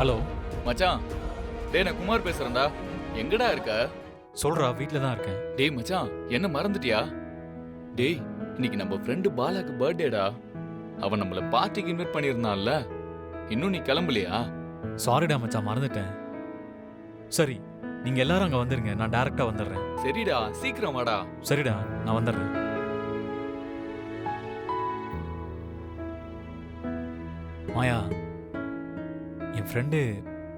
Hello மச்சான், டேய் நான் குமார் பேசுறேன்டா. எங்கடா இருக்க? சொல்றா, வீட்டில் தான் இருக்கேன். டேய் மச்சான், என்ன மறந்துட்டியா? டேய், இன்னைக்கு நம்ம ஃப்ரெண்டு பாலாக்கு பர்த்டேடா. அவன் நம்மள பார்ட்டிக்கு இன்வைட் பண்ணியிருந்தான்ல. இன்னும் நீ கிளம்பலையா? சாரிடா மச்சான், மறந்துட்டேன். சரி, நீங்க எல்லாரும் அங்க வந்துருங்க, நான் டைரக்டா வந்துடுறேன். சரிடா, சீக்கிரம் வாடா. சரிடா, நான் வந்துடுறேன். மாயா, என் ஃப்ரெண்டு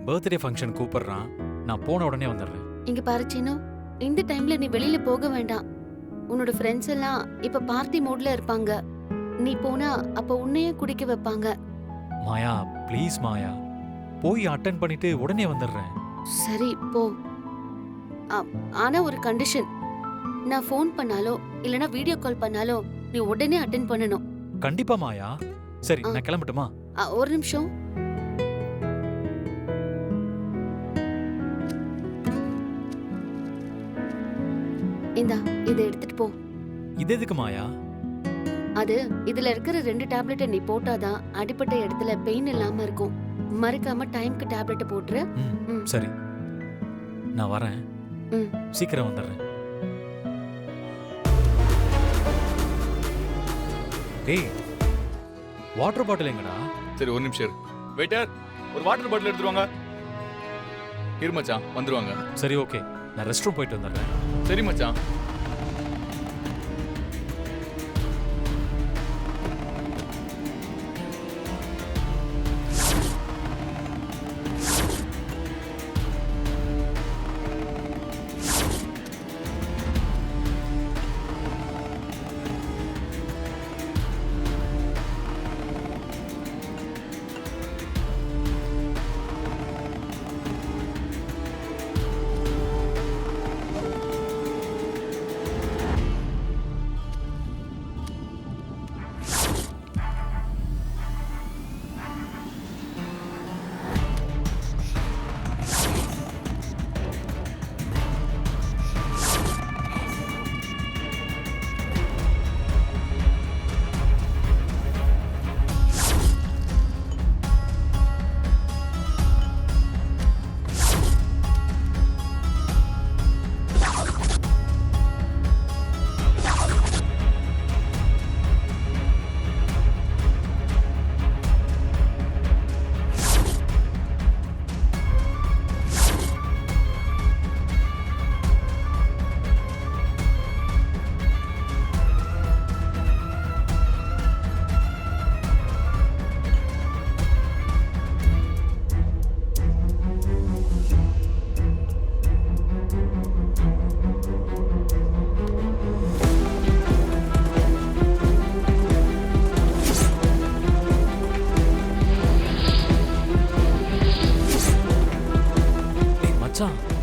பர்த்டே ஃபங்க்ஷன் கூப்பிடுறான். நான் போன உடனே வந்துடுறேன். இங்க பாரு சீனு, இந்த டைம்ல நீ வெளியில போக வேண்டாம். உன்னோட ஃப்ரெண்ட்ஸ் எல்லாம் இப்ப பார்ட்டி மூட்ல இருப்பாங்க. நீ போனா அப்ப உன்னையே குடிக்க வைப்பாங்க. மாயா ப்ளீஸ் மாயா, போய் அட்டென்ட் பண்ணிட்டு உடனே வந்துடுறேன். சரி போ. ஆனா ஒரு கண்டிஷன், நான் ஃபோன் பண்ணாலோ இல்லனா வீடியோ கால் பண்ணாலோ நீ உடனே அட்டென்ட் பண்ணணும். கண்டிப்பா மாயா. சரி, நான் கிளம்பட்டுமா? ஒரு நிமிஷம். இந்தா, இதை எடுத்துட்டு போ. இது எதுக்கு மாயா? அது இதுல இருக்கிற 2 டேப்லெட்டை நீ போட்டாதான் அடிப்பட்ட இடத்துல பெயின் இல்லாம இருக்கும். மறக்காம டைம்க்கு டேப்லெட் போட்டுரு. சரி, நான் வரேன். சீக்கிரம் வந்துடுறேன். டேய், வாட்டர் பாட்டில் எங்கடா? சரி, ஒரு நிமிஷம் இரு. வெயிட்டர், ஒரு வாட்டர் பாட்டில் எடுத்துருவாங்க. இரு மச்சான், வந்துருவாங்க. சரி ஓகே, நான் ரெஸ்ட் ரூம் போயிட்டு வந்துடுறேன். சரி மச்சான்.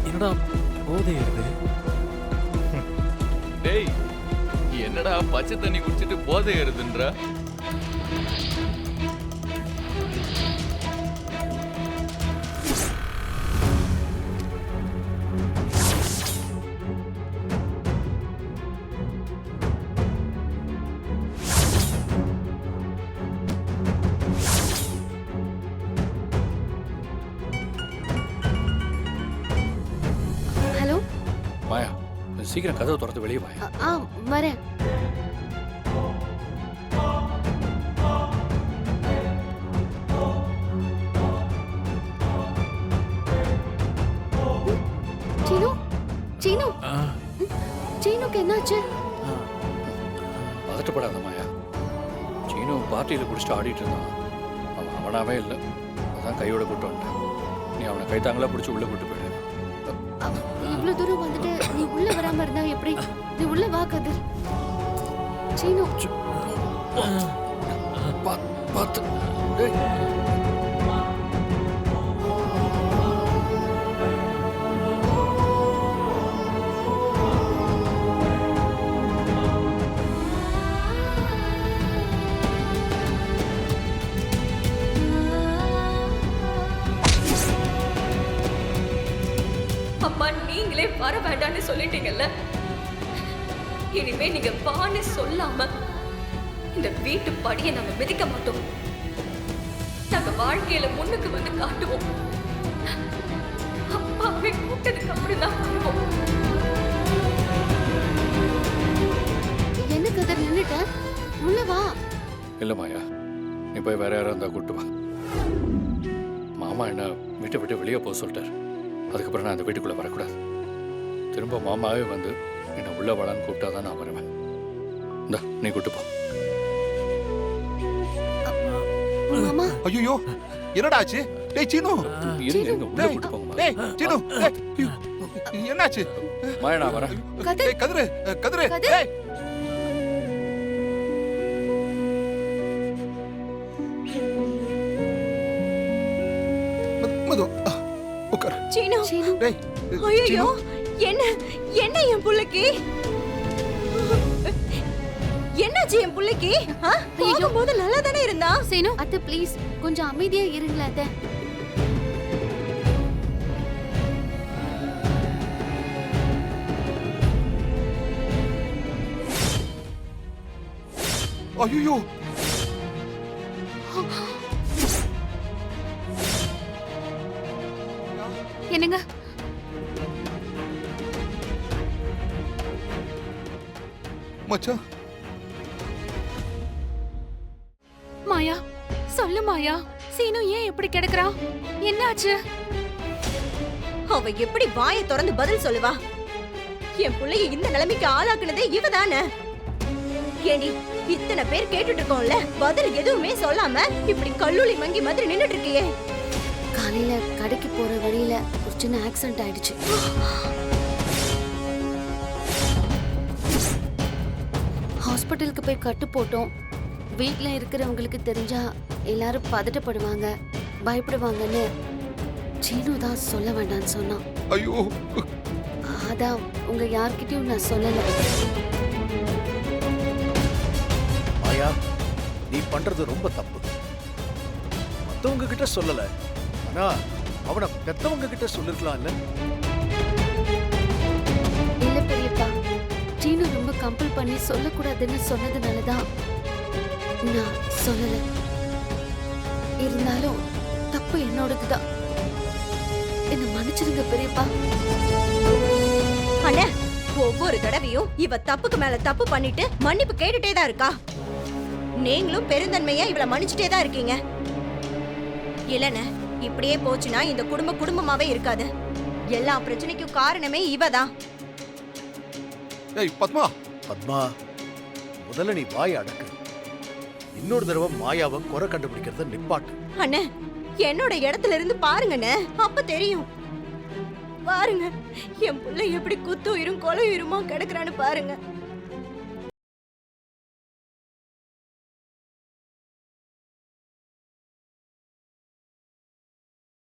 என்னடா போதை இருக்கு? டேய், என்னடா பச்சை தண்ணி குடிச்சிட்டு போதை ஏறுதுன்ற? மாயா, சீக்கிரம் கதவை திறந்து வெளியே வாயா. வரேன். சீனு, சீனு, சீனுக்கு என்னாச்சு? பதட்டப்படாத மாயா. சீனு பார்ட்டியில் குடிச்சிட்டு ஆடிட்டு இருந்தான். அவன் அவனாவே இல்லை, அதான் கையோட கூட்டு வந்துட்டான். நீ அவனை கைத்தாங்களா பிடிச்சி உள்ள கூட்டு போயிடு. இவ்வளவு தூரம் வந்துட்டு நீ உள்ள வராம இருந்தா எப்படி? நீ உள்ள வா கதிர். சீனு, பார்த்து. அம்மா, நீங்களே வர வேண்டாம்னு சொல்லிட்டீங்கல்ல. இனிமே நீங்க வான்னு சொல்லாம இந்த வீட்டு படியை நாங்க மிதிக்க மாட்டோம். நாங்க வாழ்க்கையில முன்னுக்கு வந்து காட்டுவோம். அப்பாவை கூப்பிட்டதுக்கு அப்புறம் தான் வருவோம். என்ன கதர் நின்னுட்ட? உள்ள வா. இல்லை மாயா, நீ போய் வேற யாராக இருந்தால் கூப்பிட்டு வா. மாமா என்ன வீட்டை விட்டு வெளியே போக சொல்லிட்டார். அதுக்கப்புறம் நான் அந்த வீட்டுக்குள்ளே வரக்கூடாது. திரும்ப மாமாவே வந்து என்னை உள்ள வாடான்னு கூப்பிட்டா தான் நான் வருவேன். இந்தா நீ கூப்பிட்டு போ. மாமா, ஐயோ என்னடா ஆச்சு? டேய் சீனு, இருங்க இருங்க, உள்ள கூப்பிட்டு போங்கம்மா. டேய் சீனு, டேய், ஐயோ, என்னாச்சு? மாயா நான் வரேன். கதர் டேய் கதிரு, கதிரு, கதிரு. டேய். மது, உட்கார். சீனு, சீனு, டேய் ஐயோ, சீனு, என்ன என்ன என் புள்ளைக்கு? என்னாச்சு என் புள்ளைக்கு? போகும்போது நல்லா தானே இருந்தா. சீனு, அத்தை ப்ளீஸ் கொஞ்சம் அமைதியா இருங்களா அத்தை. ஐயோ, என்னங்க? மச்சான், மாயா, சொல்லு மாயா, சீனு ஏன் இப்படி கிடக்குறா? என்னாச்சு? அவ எப்படி வாயை திறந்து பதில் சொல்லுவா? என் புள்ளைய இந்த நிலைமைக்கு ஆளாக்குனதே இவதானே? ஏடி, இத்தனை பேர் கேட்டுட்டு இருக்கோம்ல, பதில் எதுவுமே சொல்லாம இப்படி கல்லூலி மங்கி மாதிரி நின்னுட்டு இருக்கியே. காலையில கடைக்கு போற வழியில ஒரு சின்ன ஆக்சிடென்ட் ஆயிடுச்சு. ஹாஸ்பிட்டலுக்கு போய் கட்டு போட்டோம். வீட்ல இருக்கிறவங்களுக்கு தெரிஞ்சா எல்லாரும் பதட்டப்படுவாங்க, பயப்படுவாங்கன்னு சீனு தான் சொல்ல வேண்டாம்னு சொன்னான். ஐயோ, அதான் உங்க யார்கிட்டயும் நான் சொல்லல. மாயா, நீ பண்றது ரொம்ப தப்பு. மத்தவங்க கிட்ட சொல்லல, ஆனா அவனை பெத்தவங்க கிட்ட சொல்லிருக்கலாம்ல. இல்ல பெரியப்பா, சீனு ரொம்ப கம்பல் பண்ணி சொல்லக்கூடாதுன்னு சொன்னதுனாலதான் நான் சொல்லல. இருந்தாலும் தப்பு என்னோடதுதான். என்ன மன்னிச்சிருங்க பெரியப்பா. அண்ணே, ஒவ்வொரு தடவையும் இவ தப்புக்கு மேல தப்பு பண்ணிட்டு மன்னிப்பு கேட்டுட்டே தான் இருக்கா. நீங்களும் பெருந்தன்மையா இவள மன்னிச்சுட்டே தான் இருக்கீங்க. இல்லண்ணே, இப்படியே போச்சுன்னா இந்த குடும்பமாவே இருக்காது. எல்லா பிரச்சனைக்கும் காரணமே இவதான். டேய் பத்மா, பத்மா, முதல்ல நீ வாய் அடக்கு. இன்னொரு தடவை மாயாவை குறை கண்டுபிடிக்கிறத நிப்பாட்டு. அண்ணே, என்னோட இடத்துல இருந்து பாருங்கண்ணே, அப்ப தெரியும். பாருங்க, என் புள்ள எப்படி குத்துயிரும் கொலையுயிருமா கிடக்குறான்னு பாருங்க.